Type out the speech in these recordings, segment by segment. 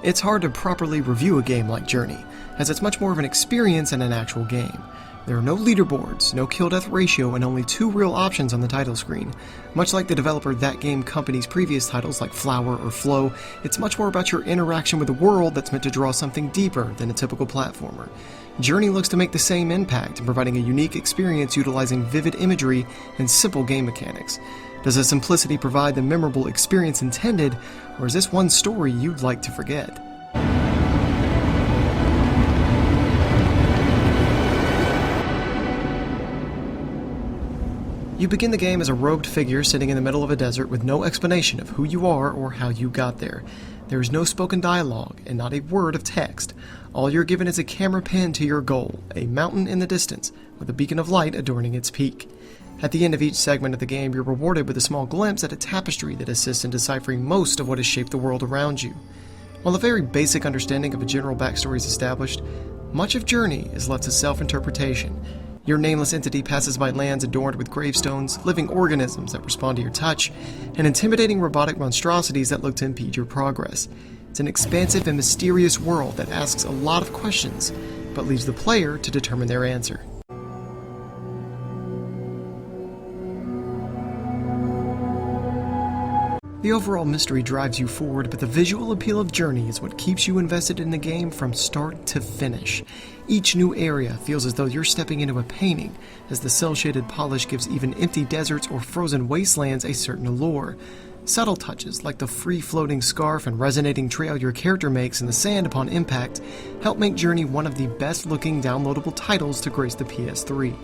It's hard to properly review a game like Journey, as it's much more of an experience than an actual game. There are no leaderboards, no kill-death ratio, and only 2 real options on the title screen. Much like the developer That Game Company's previous titles like Flower or Flow, it's much more about your interaction with the world that's meant to draw something deeper than a typical platformer. Journey looks to make the same impact in providing a unique experience utilizing vivid imagery and simple game mechanics. Does the simplicity provide the memorable experience intended, or is this one story you'd like to forget? You begin the game as a robed figure sitting in the middle of a desert with no explanation of who you are or how you got there. There is no spoken dialogue and not a word of text. All you're given is a camera pinned to your goal, a mountain in the distance, with a beacon of light adorning its peak. At the end of each segment of the game, you're rewarded with a small glimpse at a tapestry that assists in deciphering most of what has shaped the world around you. While a very basic understanding of a general backstory is established, much of Journey is left to self-interpretation. Your nameless entity passes by lands adorned with gravestones, living organisms that respond to your touch, and intimidating robotic monstrosities that look to impede your progress. It's an expansive and mysterious world that asks a lot of questions, but leaves the player to determine their answer. The overall mystery drives you forward, but the visual appeal of Journey is what keeps you invested in the game from start to finish. Each new area feels as though you're stepping into a painting, as the cel-shaded polish gives even empty deserts or frozen wastelands a certain allure. Subtle touches, like the free-floating scarf and resonating trail your character makes in the sand upon impact, help make Journey one of the best-looking downloadable titles to grace the PS3.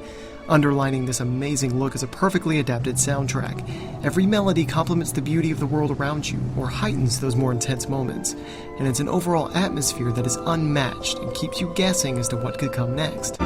Underlining this amazing look is a perfectly adapted soundtrack. Every melody complements the beauty of the world around you, or heightens those more intense moments, and it's an overall atmosphere that is unmatched and keeps you guessing as to what could come next.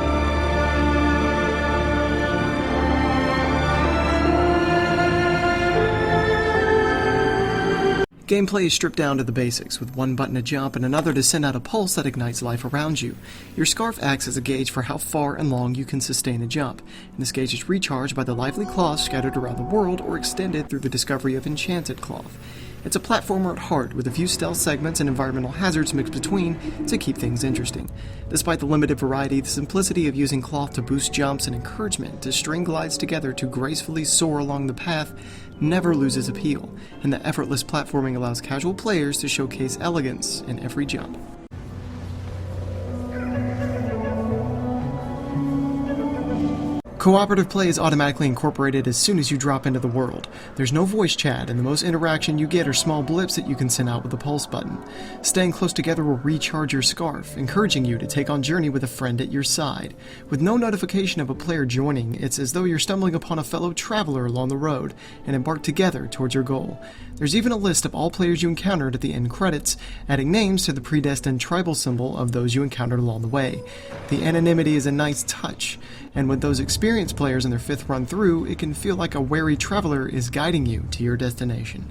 Gameplay is stripped down to the basics, with one button to jump and another to send out a pulse that ignites life around you. Your scarf acts as a gauge for how far and long you can sustain a jump, and this gauge is recharged by the lively cloth scattered around the world or extended through the discovery of enchanted cloth. It's a platformer at heart, with a few stealth segments and environmental hazards mixed between to keep things interesting. Despite the limited variety, the simplicity of using cloth to boost jumps and encouragement to string glides together to gracefully soar along the path never loses appeal, and the effortless platforming allows casual players to showcase elegance in every jump. Cooperative play is automatically incorporated as soon as you drop into the world. There's no voice chat, and the most interaction you get are small blips that you can send out with the pulse button. Staying close together will recharge your scarf, encouraging you to take on Journey with a friend at your side. With no notification of a player joining, it's as though you're stumbling upon a fellow traveler along the road, and embark together towards your goal. There's even a list of all players you encountered at the end credits, adding names to the predestined tribal symbol of those you encountered along the way. The anonymity is a nice touch, and with those experienced players in their 5th run through, it can feel like a wary traveler is guiding you to your destination.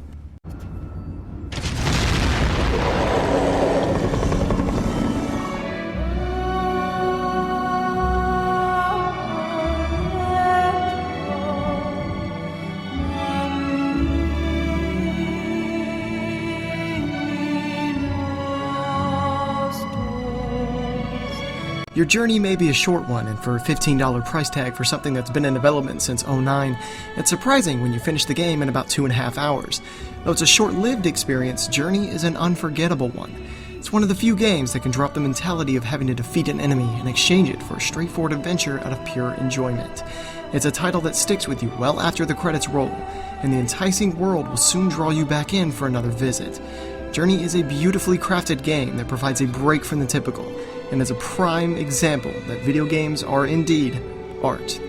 Your journey may be a short one, and for a $15 price tag for something that's been in development since '09, it's surprising when you finish the game in about 2.5 hours. Though it's a short-lived experience, Journey is an unforgettable one. It's one of the few games that can drop the mentality of having to defeat an enemy and exchange it for a straightforward adventure out of pure enjoyment. It's a title that sticks with you well after the credits roll, and the enticing world will soon draw you back in for another visit. Journey is a beautifully crafted game that provides a break from the typical, and is a prime example that video games are indeed art.